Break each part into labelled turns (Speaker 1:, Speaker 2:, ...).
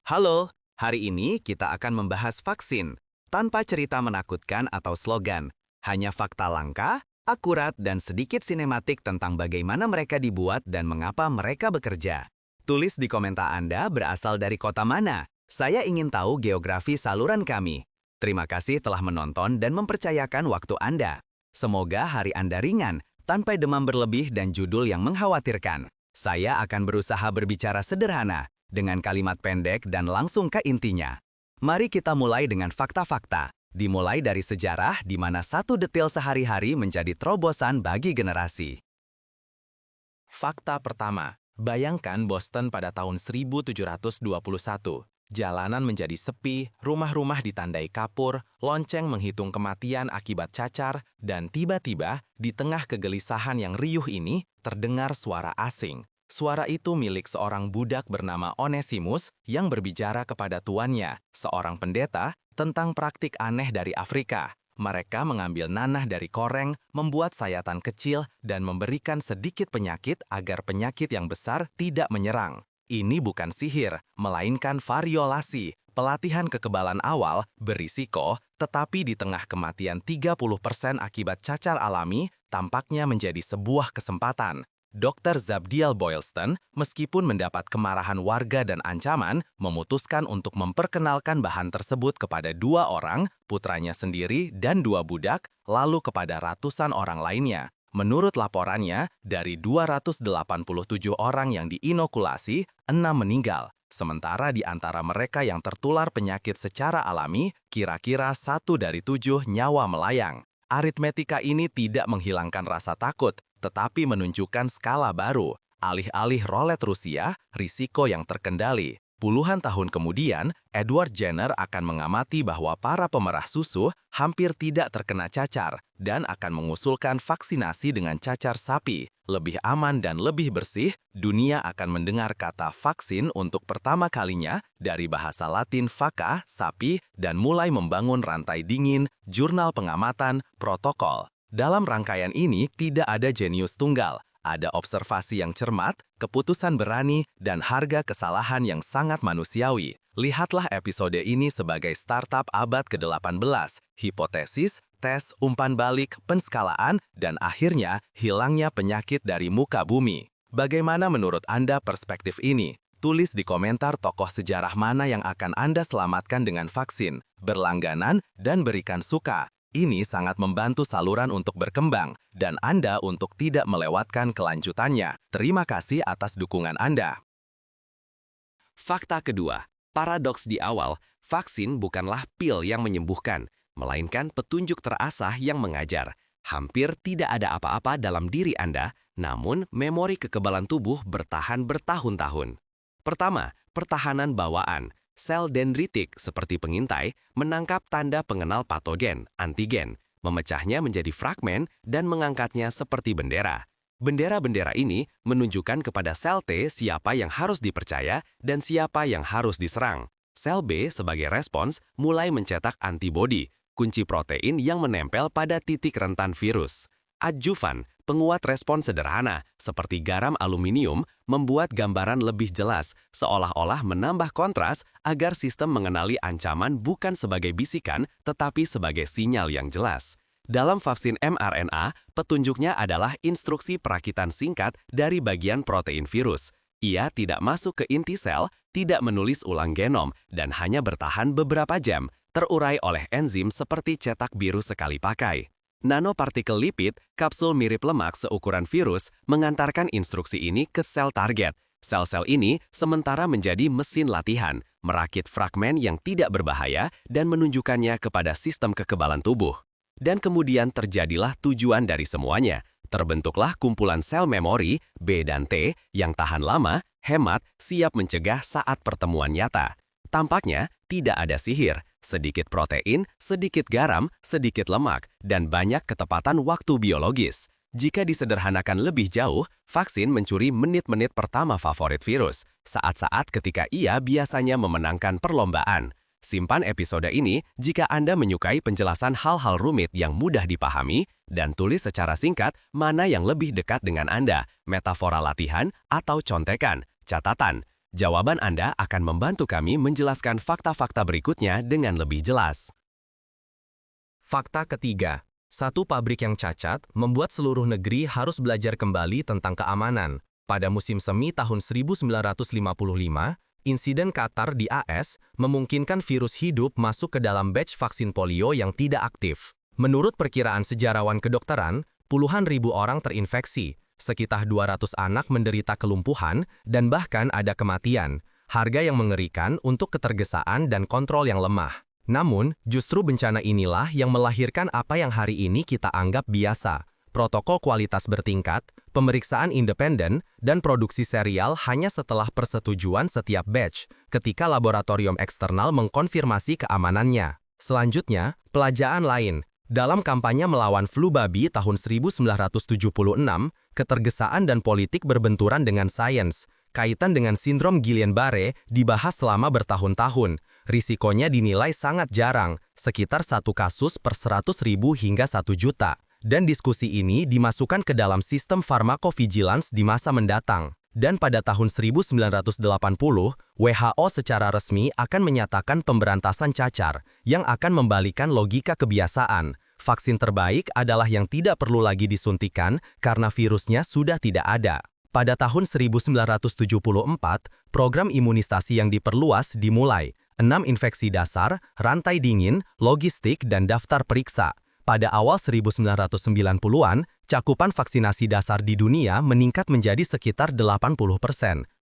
Speaker 1: Halo, hari ini kita akan membahas vaksin. Tanpa cerita menakutkan atau slogan, hanya fakta langka, akurat, dan sedikit sinematik tentang bagaimana mereka dibuat dan mengapa mereka bekerja. Tulis di komentar Anda berasal dari kota mana. Saya ingin tahu geografi saluran kami. Terima kasih telah menonton dan mempercayakan waktu Anda. Semoga hari Anda ringan, tanpa demam berlebih dan judul yang mengkhawatirkan. Saya akan berusaha berbicara sederhana, dengan kalimat pendek dan langsung ke intinya. Mari kita mulai dengan fakta-fakta. Dimulai dari sejarah di mana satu detail sehari-hari menjadi terobosan bagi generasi. Fakta pertama, bayangkan Boston pada tahun 1721. Jalanan menjadi sepi, rumah-rumah ditandai kapur, lonceng menghitung kematian akibat cacar, dan tiba-tiba, di tengah kegelisahan yang riuh ini, terdengar suara asing. Suara itu milik seorang budak bernama Onesimus yang berbicara kepada tuannya, seorang pendeta, tentang praktik aneh dari Afrika. Mereka mengambil nanah dari koreng, membuat sayatan kecil, dan memberikan sedikit penyakit agar penyakit yang besar tidak menyerang. Ini bukan sihir, melainkan variolasi, pelatihan kekebalan awal, berisiko, tetapi di tengah kematian 30% akibat cacar alami, tampaknya menjadi sebuah kesempatan. Dr. Zabdiel Boylston, meskipun mendapat kemarahan warga dan ancaman, memutuskan untuk memperkenalkan bahan tersebut kepada 2 orang, putranya sendiri dan 2 budak, lalu kepada ratusan orang lainnya. Menurut laporannya, dari 287 orang yang diinokulasi, 6 meninggal. Sementara di antara mereka yang tertular penyakit secara alami, kira-kira 1 dari 7 nyawa melayang. Aritmetika ini tidak menghilangkan rasa takut, tetapi menunjukkan skala baru. Alih-alih rolet Rusia, risiko yang terkendali. Puluhan tahun kemudian, Edward Jenner akan mengamati bahwa para pemerah susu hampir tidak terkena cacar dan akan mengusulkan vaksinasi dengan cacar sapi. Lebih aman dan lebih bersih, dunia akan mendengar kata vaksin untuk pertama kalinya dari bahasa Latin vacca, sapi, dan mulai membangun rantai dingin, jurnal pengamatan, protokol. Dalam rangkaian ini tidak ada jenius tunggal. Ada observasi yang cermat, keputusan berani, dan harga kesalahan yang sangat manusiawi. Lihatlah episode ini sebagai startup abad ke-18, hipotesis, tes, umpan balik, penskalaan, dan akhirnya hilangnya penyakit dari muka bumi. Bagaimana menurut Anda perspektif ini? Tulis di komentar tokoh sejarah mana yang akan Anda selamatkan dengan vaksin, berlangganan, dan berikan suka. Ini sangat membantu saluran untuk berkembang, dan Anda untuk tidak melewatkan kelanjutannya. Terima kasih atas dukungan Anda. Fakta kedua, paradoks di awal, vaksin bukanlah pil yang menyembuhkan, melainkan petunjuk terasah yang mengajar. Hampir tidak ada apa-apa dalam diri Anda, namun memori kekebalan tubuh bertahan bertahun-tahun. Pertama, pertahanan bawaan. Sel dendritik seperti pengintai menangkap tanda pengenal patogen, antigen, memecahnya menjadi fragmen dan mengangkatnya seperti bendera. Bendera-bendera ini menunjukkan kepada sel T siapa yang harus dipercaya dan siapa yang harus diserang. Sel B sebagai respons mulai mencetak antibodi, kunci protein yang menempel pada titik rentan virus. Adjuvan, penguat respons sederhana, seperti garam aluminium, membuat gambaran lebih jelas, seolah-olah menambah kontras agar sistem mengenali ancaman bukan sebagai bisikan, tetapi sebagai sinyal yang jelas. Dalam vaksin mRNA, petunjuknya adalah instruksi perakitan singkat dari bagian protein virus. Ia tidak masuk ke inti sel, tidak menulis ulang genom, dan hanya bertahan beberapa jam, terurai oleh enzim seperti cetak biru sekali pakai. Nanopartikel lipid, kapsul mirip lemak seukuran virus, mengantarkan instruksi ini ke sel target. Sel-sel ini sementara menjadi mesin latihan, merakit fragmen yang tidak berbahaya dan menunjukkannya kepada sistem kekebalan tubuh. Dan kemudian terjadilah tujuan dari semuanya. Terbentuklah kumpulan sel memori, B dan T, yang tahan lama, hemat, siap mencegah saat pertemuan nyata. Tampaknya tidak ada sihir, sedikit protein, sedikit garam, sedikit lemak, dan banyak ketepatan waktu biologis. Jika disederhanakan lebih jauh, vaksin mencuri menit-menit pertama favorit virus, saat-saat ketika ia biasanya memenangkan perlombaan. Simpan episode ini jika Anda menyukai penjelasan hal-hal rumit yang mudah dipahami, dan tulis secara singkat mana yang lebih dekat dengan Anda, metafora latihan atau contekan, catatan.
Speaker 2: Jawaban Anda akan membantu kami menjelaskan fakta-fakta berikutnya dengan lebih jelas.
Speaker 1: Fakta ketiga, satu pabrik yang cacat membuat seluruh negeri harus belajar kembali tentang keamanan. Pada musim semi tahun 1955, insiden Qatar di AS memungkinkan virus hidup masuk ke dalam batch vaksin polio yang tidak aktif. Menurut perkiraan sejarawan kedokteran, puluhan ribu orang terinfeksi, sekitar 200 anak menderita kelumpuhan, dan bahkan ada kematian. Harga yang mengerikan untuk ketergesaan dan kontrol yang lemah. Namun, justru bencana inilah yang melahirkan apa yang hari ini kita anggap biasa. Protokol kualitas bertingkat, pemeriksaan independen, dan produksi serial hanya setelah persetujuan setiap batch, ketika laboratorium eksternal mengkonfirmasi keamanannya. Selanjutnya, pelajaran lain. Dalam kampanye melawan flu babi tahun 1976, ketergesaan dan politik berbenturan dengan sains. Kaitan dengan sindrom Guillain-Barré dibahas selama bertahun-tahun. Risikonya dinilai sangat jarang, sekitar 1 kasus per 100.000 hingga 1 juta. Dan diskusi ini dimasukkan ke dalam sistem pharmacovigilance di masa mendatang. Dan pada tahun 1980, WHO secara resmi akan menyatakan pemberantasan cacar, yang akan membalikan logika kebiasaan. Vaksin terbaik adalah yang tidak perlu lagi disuntikan karena virusnya sudah tidak ada. Pada tahun 1974, program imunisasi yang diperluas dimulai. 6 infeksi dasar, rantai dingin, logistik, dan daftar periksa. Pada awal 1990-an, cakupan vaksinasi dasar di dunia meningkat menjadi sekitar 80%,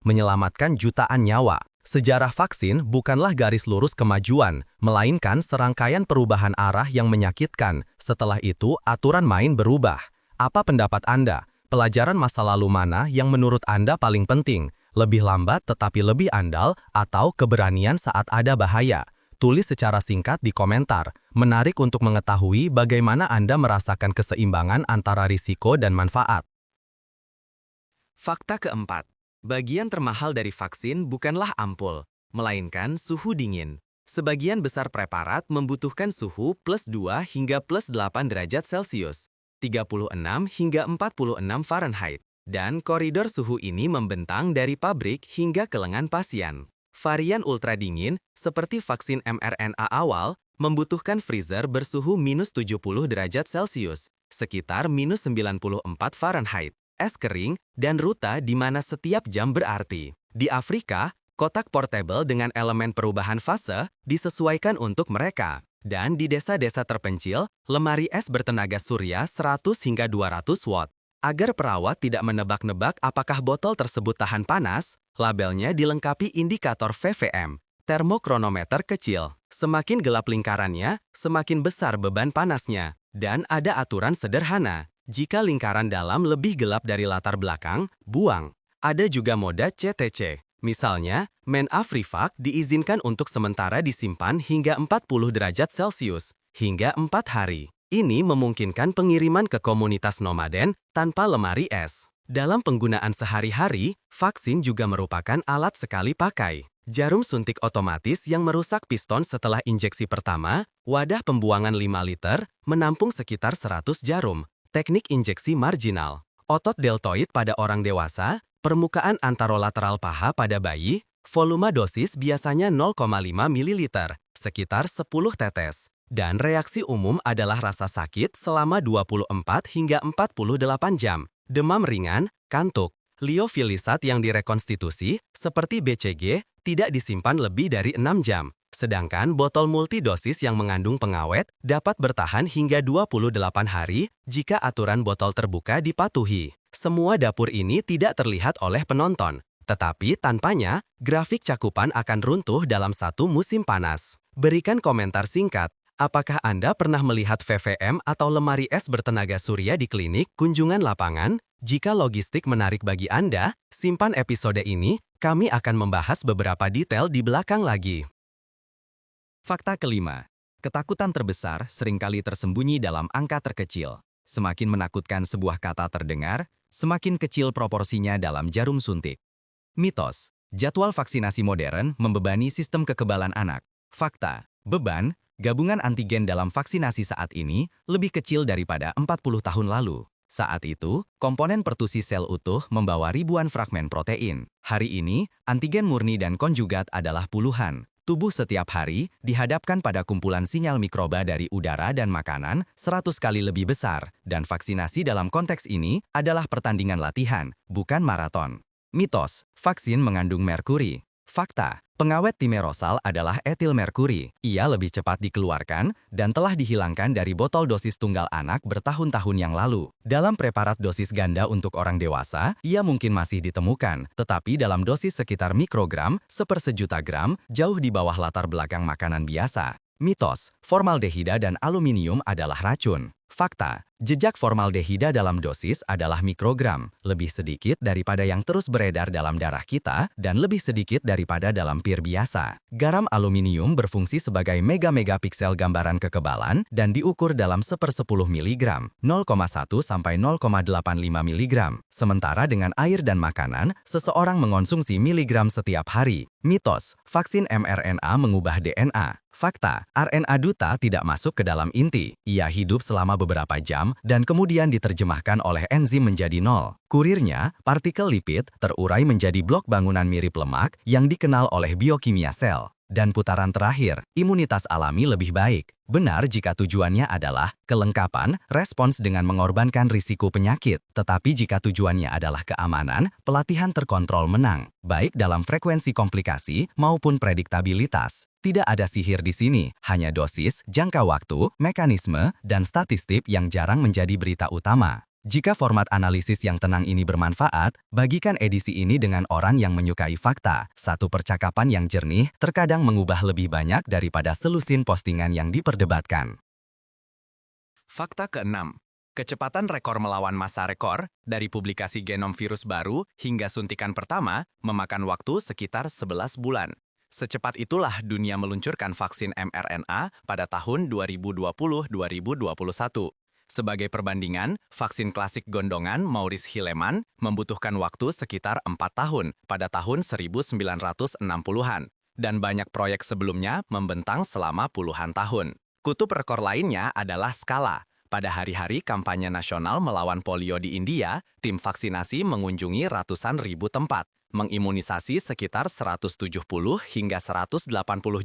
Speaker 1: menyelamatkan jutaan nyawa. Sejarah vaksin bukanlah garis lurus kemajuan, melainkan serangkaian perubahan arah yang menyakitkan. Setelah itu, aturan main berubah. Apa pendapat Anda? Pelajaran masa lalu mana yang menurut Anda paling penting? Lebih lambat tetapi lebih andal, atau keberanian saat ada bahaya? Tulis secara singkat di komentar. Menarik untuk mengetahui bagaimana Anda merasakan keseimbangan antara risiko dan manfaat. Fakta keempat. Bagian termahal dari vaksin bukanlah ampul, melainkan suhu dingin. Sebagian besar preparat membutuhkan suhu +2 hingga +8 derajat Celcius, 36 hingga 46 Fahrenheit. Dan koridor suhu ini membentang dari pabrik hingga ke lengan pasien. Varian ultra dingin, seperti vaksin mRNA awal, membutuhkan freezer bersuhu -70 derajat Celcius, sekitar -94 Fahrenheit, es kering, dan ruta di mana setiap jam berarti. Di Afrika, kotak portable dengan elemen perubahan fase disesuaikan untuk mereka. Dan di desa-desa terpencil, lemari es bertenaga surya 100 hingga 200 watt. Agar perawat tidak menebak-nebak apakah botol tersebut tahan panas, labelnya dilengkapi indikator VVM, termokronometer kecil. Semakin gelap lingkarannya, semakin besar beban panasnya. Dan ada aturan sederhana. Jika lingkaran dalam lebih gelap dari latar belakang, buang. Ada juga mode CTC. Misalnya, Menafrivac diizinkan untuk sementara disimpan hingga 40 derajat Celcius, hingga 4 hari. Ini memungkinkan pengiriman ke komunitas nomaden tanpa lemari es. Dalam penggunaan sehari-hari, vaksin juga merupakan alat sekali pakai. Jarum suntik otomatis yang merusak piston setelah injeksi pertama, wadah pembuangan 5 liter, menampung sekitar 100 jarum. Teknik injeksi marginal. Otot deltoid pada orang dewasa, permukaan antarolateral paha pada bayi, volume dosis biasanya 0,5 ml, sekitar 10 tetes. Dan reaksi umum adalah rasa sakit selama 24 hingga 48 jam, demam ringan, kantuk. Liofilisat yang direkonstitusi, seperti BCG, tidak disimpan lebih dari 6 jam. Sedangkan botol multidosis yang mengandung pengawet dapat bertahan hingga 28 hari jika aturan botol terbuka dipatuhi. Semua dapur ini tidak terlihat oleh penonton. Tetapi tanpanya, grafik cakupan akan runtuh dalam satu musim panas. Berikan komentar singkat. Apakah Anda pernah melihat VVM atau lemari es bertenaga surya di klinik kunjungan lapangan? Jika logistik menarik bagi Anda, simpan episode ini, kami akan membahas beberapa detail di belakang lagi. Fakta kelima. Ketakutan terbesar seringkali tersembunyi dalam angka terkecil. Semakin menakutkan sebuah kata terdengar, semakin kecil proporsinya dalam jarum suntik. Mitos. Jadwal vaksinasi modern membebani sistem kekebalan anak. Fakta. Beban. Gabungan antigen dalam vaksinasi saat ini lebih kecil daripada 40 tahun lalu. Saat itu, komponen pertusi sel utuh membawa ribuan fragmen protein. Hari ini, antigen murni dan konjugat adalah puluhan. Tubuh setiap hari dihadapkan pada kumpulan sinyal mikroba dari udara dan makanan 100 kali lebih besar, dan vaksinasi dalam konteks ini adalah pertandingan latihan, bukan maraton. Mitos, vaksin mengandung merkuri. Fakta, pengawet timerosal adalah etil merkuri. Ia lebih cepat dikeluarkan dan telah dihilangkan dari botol dosis tunggal anak bertahun-tahun yang lalu. Dalam preparat dosis ganda untuk orang dewasa, ia mungkin masih ditemukan, tetapi dalam dosis sekitar mikrogram, sepersejuta gram, jauh di bawah latar belakang makanan biasa. Mitos, formaldehida dan aluminium adalah racun. Fakta, jejak formaldehida dalam dosis adalah mikrogram, lebih sedikit daripada yang terus beredar dalam darah kita dan lebih sedikit daripada dalam pir biasa. Garam aluminium berfungsi sebagai megapiksel gambaran kekebalan dan diukur dalam 1/10 mg, 0,1 sampai 0,85 mg. Sementara dengan air dan makanan, seseorang mengonsumsi miligram setiap hari. Mitos, vaksin mRNA mengubah DNA. Fakta, RNA duta tidak masuk ke dalam inti. Ia hidup selama beberapa jam dan kemudian diterjemahkan oleh enzim menjadi nol. Kurirnya, partikel lipid, terurai menjadi blok bangunan mirip lemak yang dikenal oleh biokimia sel. Dan putaran terakhir, imunitas alami lebih baik. Benar jika tujuannya adalah kelengkapan, respons dengan mengorbankan risiko penyakit. Tetapi jika tujuannya adalah keamanan, pelatihan terkontrol menang, baik dalam frekuensi komplikasi maupun prediktabilitas. Tidak ada sihir di sini, hanya dosis, jangka waktu, mekanisme, dan statistik yang jarang menjadi berita utama. Jika format analisis yang tenang ini bermanfaat, bagikan edisi ini dengan orang yang menyukai fakta. Satu percakapan yang jernih terkadang mengubah lebih banyak daripada selusin postingan yang diperdebatkan. Fakta ke-6. Kecepatan rekor melawan masa rekor, dari publikasi genom virus baru hingga suntikan pertama, memakan waktu sekitar 11 bulan. Secepat itulah dunia meluncurkan vaksin mRNA pada tahun 2020-2021. Sebagai perbandingan, vaksin klasik gondongan Maurice Hilleman membutuhkan waktu sekitar 4 tahun pada tahun 1960-an, dan banyak proyek sebelumnya membentang selama puluhan tahun. Kutub rekor lainnya adalah skala. Pada hari-hari kampanye nasional melawan polio di India, tim vaksinasi mengunjungi ratusan ribu tempat, mengimunisasi sekitar 170 hingga 180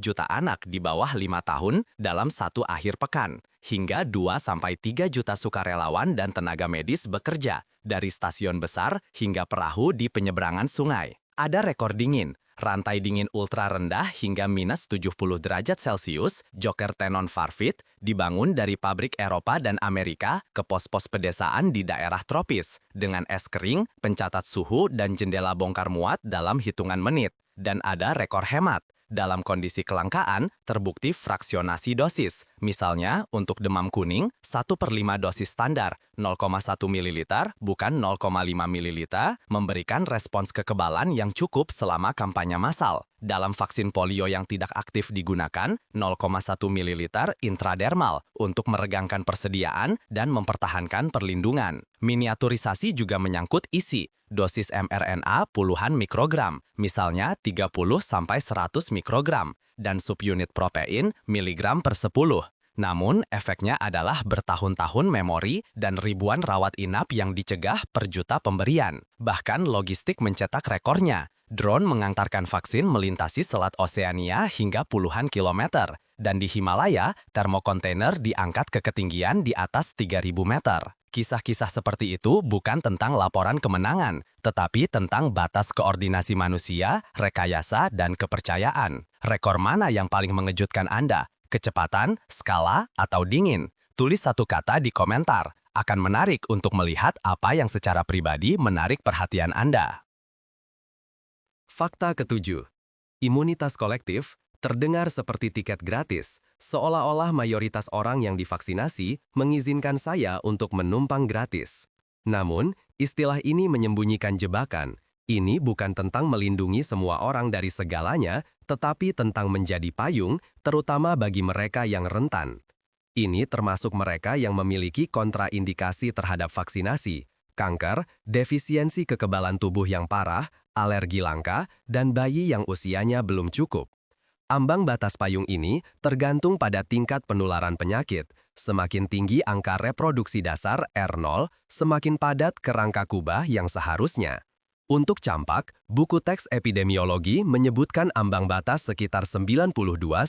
Speaker 1: juta anak di bawah 5 tahun dalam satu akhir pekan, hingga 2-3 juta sukarelawan dan tenaga medis bekerja, dari stasiun besar hingga perahu di penyeberangan sungai. Ada rekor dingin. Rantai dingin ultra rendah hingga minus 70 derajat Celcius, Joker Tenon Farfit, dibangun dari pabrik Eropa dan Amerika ke pos-pos pedesaan di daerah tropis, dengan es kering, pencatat suhu, dan jendela bongkar muat dalam hitungan menit. Dan ada rekor hemat. Dalam kondisi kelangkaan, terbukti fraksionasi dosis. Misalnya, untuk demam kuning, 1/5 dosis standar, 0,1 ml, bukan 0,5 ml, memberikan respons kekebalan yang cukup selama kampanye massal. Dalam vaksin polio yang tidak aktif digunakan, 0,1 ml intradermal untuk meregangkan persediaan dan mempertahankan perlindungan. Miniaturisasi juga menyangkut isi. Dosis mRNA puluhan mikrogram, misalnya 30-100 mikrogram, dan subunit protein miligram per 10. Namun, efeknya adalah bertahun-tahun memori dan ribuan rawat inap yang dicegah per juta pemberian. Bahkan logistik mencetak rekornya. Drone mengantarkan vaksin melintasi Selat Oseania hingga puluhan kilometer, dan di Himalaya, termokontainer diangkat ke ketinggian di atas 3.000 meter. Kisah-kisah seperti itu bukan tentang laporan kemenangan, tetapi tentang batas koordinasi manusia, rekayasa, dan kepercayaan. Rekor mana yang paling mengejutkan Anda? Kecepatan, skala, atau dingin? Tulis satu kata di komentar. Akan menarik untuk melihat apa yang secara pribadi menarik perhatian Anda. Fakta ke-7. Imunitas kolektif terdengar seperti tiket gratis, seolah-olah mayoritas orang yang divaksinasi mengizinkan saya untuk menumpang gratis. Namun, istilah ini menyembunyikan jebakan. Ini bukan tentang melindungi semua orang dari segalanya, tetapi tentang menjadi payung, terutama bagi mereka yang rentan. Ini termasuk mereka yang memiliki kontraindikasi terhadap vaksinasi, kanker, defisiensi kekebalan tubuh yang parah, alergi langka, dan bayi yang usianya belum cukup. Ambang batas payung ini tergantung pada tingkat penularan penyakit,
Speaker 2: Semakin tinggi angka reproduksi dasar R0, semakin padat kerangka kubah yang seharusnya. Untuk campak, buku teks epidemiologi menyebutkan ambang batas sekitar 92–95%.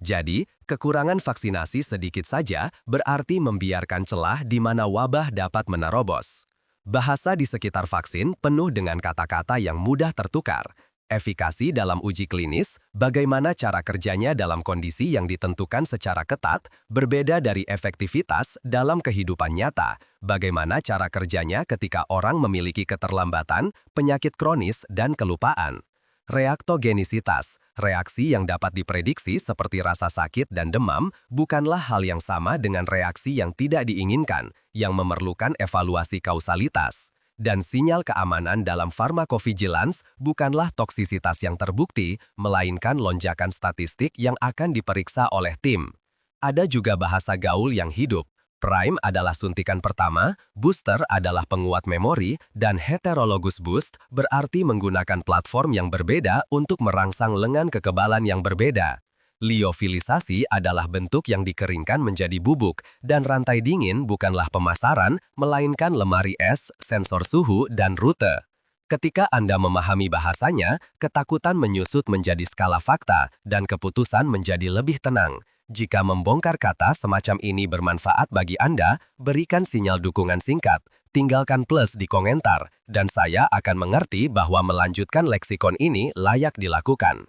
Speaker 2: Jadi, kekurangan vaksinasi sedikit saja berarti membiarkan celah di mana wabah dapat menerobos. Bahasa di sekitar vaksin penuh dengan kata-kata yang mudah tertukar. Efikasi dalam uji klinis, bagaimana cara kerjanya dalam kondisi yang ditentukan secara ketat, berbeda dari efektivitas dalam kehidupan nyata, bagaimana cara kerjanya ketika orang memiliki keterlambatan, penyakit kronis, dan kelupaan. Reaktogenisitas, reaksi yang dapat diprediksi seperti rasa sakit dan demam, bukanlah hal yang sama dengan reaksi yang tidak diinginkan, yang memerlukan evaluasi kausalitas. Dan sinyal keamanan dalam pharmacovigilance bukanlah toksisitas yang terbukti, melainkan lonjakan statistik yang akan diperiksa oleh tim. Ada juga bahasa gaul yang hidup. Prime adalah suntikan pertama, booster adalah penguat memori, dan heterologous boost berarti menggunakan platform yang berbeda untuk merangsang lengan kekebalan yang berbeda. Liofilisasi adalah bentuk yang dikeringkan menjadi bubuk, dan rantai dingin bukanlah pemasaran, melainkan lemari es, sensor suhu, dan rute. Ketika Anda memahami bahasanya, ketakutan menyusut menjadi skala fakta, dan keputusan menjadi lebih tenang. Jika membongkar kata semacam ini bermanfaat bagi Anda, berikan sinyal dukungan singkat, tinggalkan plus di komentar, dan saya akan mengerti bahwa melanjutkan leksikon ini layak dilakukan.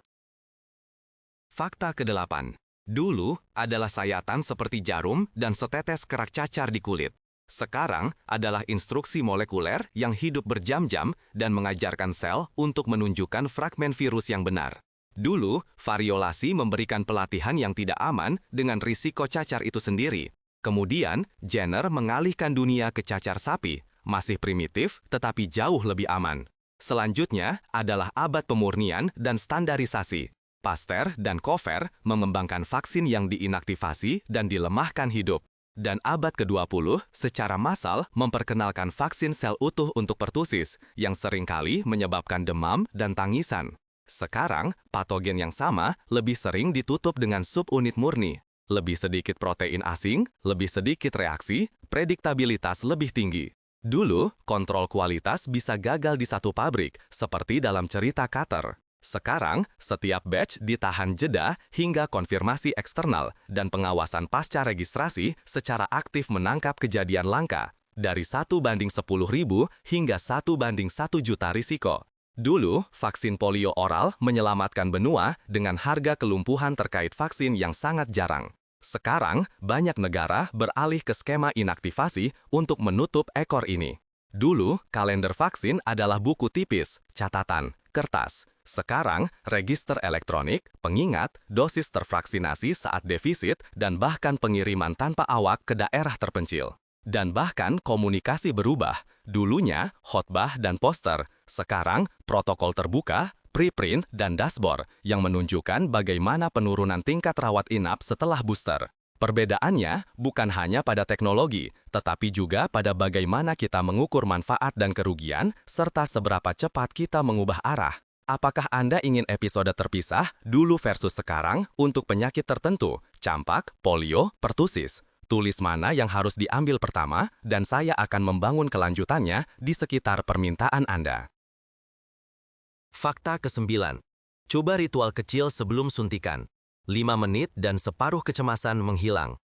Speaker 1: Fakta ke-8. Dulu adalah sayatan seperti jarum dan setetes kerak cacar di kulit. Sekarang adalah instruksi molekuler yang hidup berjam-jam dan mengajarkan sel untuk menunjukkan fragmen virus yang benar. Dulu, variolasi memberikan pelatihan yang tidak aman dengan risiko cacar itu sendiri. Kemudian, Jenner mengalihkan dunia ke cacar sapi, masih primitif tetapi jauh lebih aman. Selanjutnya adalah abad pemurnian dan standarisasi. Pasteur dan Kover mengembangkan vaksin yang diinaktivasi dan dilemahkan hidup. Dan abad ke-20 secara massal memperkenalkan vaksin sel utuh untuk pertusis yang seringkali menyebabkan demam dan tangisan. Sekarang, patogen yang sama lebih sering ditutup dengan subunit murni. Lebih sedikit protein asing, lebih sedikit reaksi, prediktabilitas lebih tinggi. Dulu, kontrol kualitas bisa gagal di satu pabrik, seperti dalam cerita Cutter. Sekarang, setiap batch ditahan jeda hingga konfirmasi eksternal dan pengawasan pasca registrasi secara aktif menangkap kejadian langka, dari 1:10.000 hingga 1:1 juta risiko. Dulu, vaksin polio oral menyelamatkan benua dengan harga kelumpuhan terkait vaksin yang sangat jarang. Sekarang, banyak negara beralih ke skema inaktivasi untuk menutup ekor ini. Dulu, kalender vaksin adalah buku tipis, catatan, kertas. Sekarang, register elektronik, pengingat, dosis tervaksinasi saat defisit, dan bahkan pengiriman tanpa awak ke daerah terpencil. Dan bahkan komunikasi berubah. Dulunya, khotbah dan poster. Sekarang, protokol terbuka, preprint, dan dashboard yang menunjukkan bagaimana penurunan tingkat rawat inap setelah booster. Perbedaannya bukan hanya pada teknologi, tetapi juga pada bagaimana kita mengukur manfaat dan kerugian, serta seberapa cepat kita mengubah arah. Apakah Anda ingin episode terpisah, dulu versus sekarang, untuk penyakit tertentu, campak, polio, pertusis? Tulis mana yang harus diambil pertama, dan saya akan membangun kelanjutannya di sekitar permintaan Anda. Fakta ke-9. Coba ritual kecil sebelum suntikan. 5 menit dan separuh kecemasan menghilang.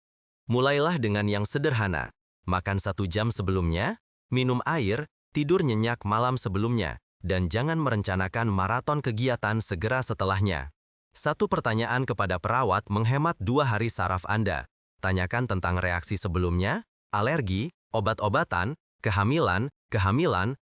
Speaker 1: Mulailah dengan yang sederhana. Makan 1 jam sebelumnya, minum air, tidur nyenyak malam sebelumnya, dan jangan merencanakan maraton kegiatan segera setelahnya. 1 pertanyaan kepada perawat menghemat 2 hari saraf Anda. Tanyakan tentang reaksi sebelumnya, alergi, obat-obatan, kehamilan,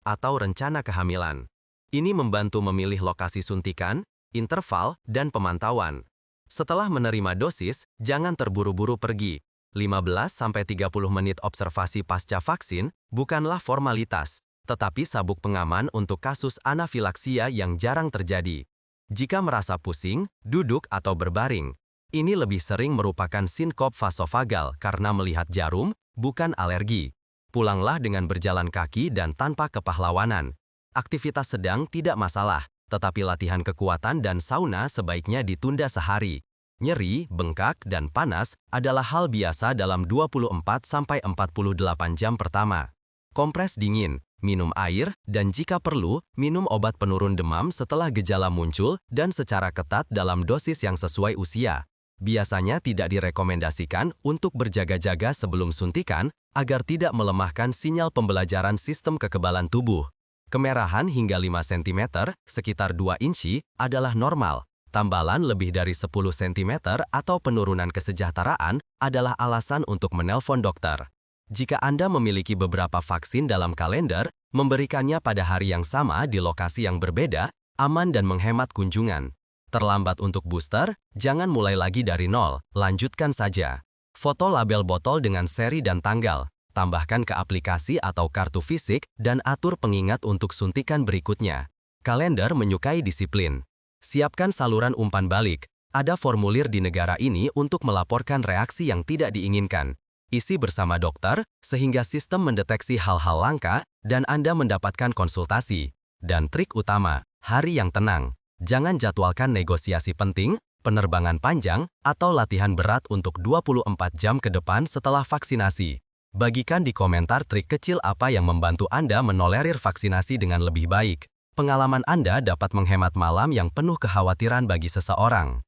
Speaker 1: atau rencana kehamilan. Ini membantu memilih lokasi suntikan, interval, dan pemantauan. Setelah menerima dosis, jangan terburu-buru pergi. 15–30 menit observasi pasca vaksin bukanlah formalitas, tetapi sabuk pengaman untuk kasus anafilaksia yang jarang terjadi. Jika merasa pusing, duduk atau berbaring. Ini lebih sering merupakan sinkop vasovagal karena melihat jarum, bukan alergi. Pulanglah dengan berjalan kaki dan tanpa kepahlawanan. Aktivitas sedang tidak masalah, tetapi latihan kekuatan dan sauna sebaiknya ditunda sehari.
Speaker 2: Nyeri, bengkak, dan panas adalah hal biasa dalam 24-48 jam pertama. Kompres dingin, minum air, dan jika perlu, minum obat penurun demam setelah gejala muncul dan secara ketat dalam dosis yang sesuai usia. Biasanya tidak direkomendasikan untuk berjaga-jaga sebelum suntikan agar tidak melemahkan sinyal pembelajaran sistem kekebalan tubuh. Kemerahan hingga 5 cm, sekitar 2 inci, adalah normal. Tambalan lebih dari 10 cm atau penurunan kesejahteraan adalah alasan untuk menelpon dokter. Jika Anda memiliki beberapa vaksin dalam kalender, memberikannya pada hari yang sama di lokasi yang berbeda, aman dan menghemat kunjungan. Terlambat untuk booster, jangan mulai lagi dari nol, lanjutkan saja. Foto label botol dengan seri dan tanggal, tambahkan ke aplikasi atau kartu fisik, dan atur pengingat untuk suntikan berikutnya. Kalender menyukai disiplin. Siapkan saluran umpan balik. Ada formulir di negara ini untuk melaporkan reaksi yang tidak diinginkan. Isi bersama dokter, sehingga sistem mendeteksi hal-hal langka, dan Anda mendapatkan konsultasi. Dan trik utama, hari yang tenang. Jangan jadwalkan negosiasi penting, penerbangan panjang, atau latihan berat untuk 24 jam ke depan setelah vaksinasi. Bagikan di komentar trik kecil apa yang membantu Anda menolerir vaksinasi dengan lebih baik. Pengalaman Anda dapat menghemat malam yang penuh kekhawatiran bagi seseorang.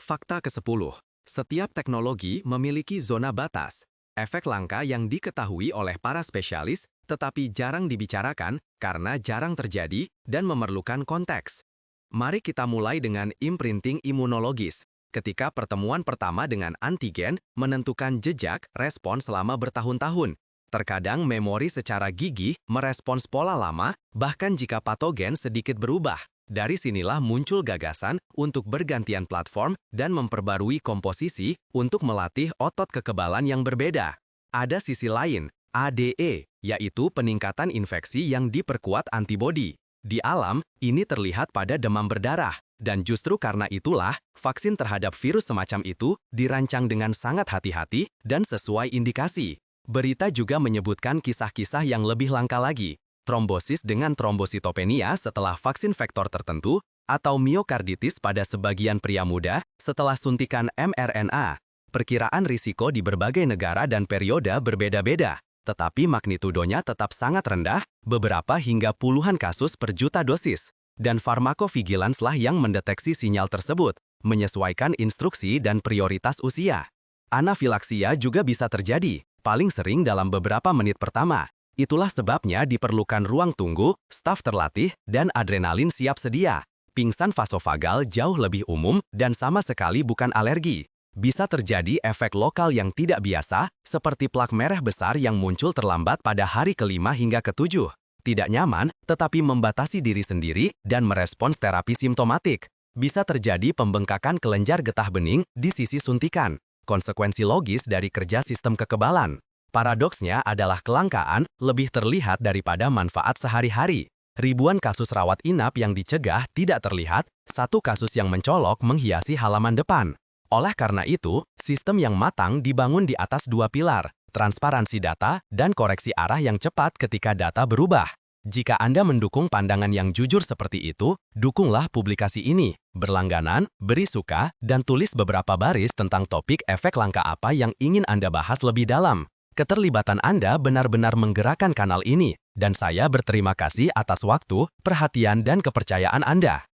Speaker 1: Fakta ke-10. Setiap teknologi memiliki zona batas. Efek langka yang diketahui oleh para spesialis, tetapi jarang dibicarakan karena jarang terjadi dan memerlukan konteks. Mari kita mulai dengan imprinting imunologis. Ketika pertemuan pertama dengan antigen menentukan jejak respon selama bertahun-tahun. Terkadang memori secara gigih merespons pola lama, bahkan jika patogen sedikit berubah. Dari sinilah muncul gagasan untuk bergantian platform dan memperbarui komposisi untuk melatih otot kekebalan yang berbeda. Ada sisi lain, ADE, yaitu peningkatan infeksi yang diperkuat antibodi. Di alam, ini terlihat pada demam berdarah. Dan justru karena itulah, vaksin terhadap virus semacam itu dirancang dengan sangat hati-hati dan sesuai indikasi. Berita juga menyebutkan kisah-kisah yang lebih langka lagi, trombosis dengan trombositopenia setelah vaksin vektor tertentu, atau miokarditis pada sebagian pria muda setelah suntikan mRNA. Perkiraan risiko di berbagai negara dan periode berbeda-beda, tetapi magnitudonya tetap sangat rendah, beberapa hingga puluhan kasus per juta dosis. Dan farmakovigilans lah yang mendeteksi sinyal tersebut, menyesuaikan instruksi dan prioritas usia. Anafilaksia juga bisa terjadi, paling sering dalam beberapa menit pertama. Itulah sebabnya diperlukan ruang tunggu, staf terlatih, dan adrenalin siap sedia. Pingsan vasovagal jauh lebih umum dan sama sekali bukan alergi. Bisa terjadi efek lokal yang tidak biasa, seperti plak merah besar yang muncul terlambat pada hari ke-5 hingga ke-7. Tidak nyaman, tetapi membatasi diri sendiri dan merespons terapi simptomatik. Bisa terjadi pembengkakan kelenjar getah bening di sisi suntikan. Konsekuensi logis dari kerja sistem kekebalan. Paradoksnya adalah kelangkaan lebih terlihat daripada manfaat sehari-hari. Ribuan kasus rawat inap yang dicegah tidak terlihat, satu kasus yang mencolok menghiasi halaman depan. Oleh karena itu, sistem yang matang dibangun di atas dua pilar, transparansi data dan koreksi arah yang cepat ketika data berubah. Jika Anda mendukung pandangan yang jujur seperti itu, dukunglah publikasi ini. Berlangganan, beri suka, dan tulis beberapa baris tentang topik efek langka apa yang ingin Anda bahas lebih dalam. Keterlibatan Anda benar-benar menggerakkan kanal ini, dan saya berterima kasih atas waktu, perhatian, dan kepercayaan Anda.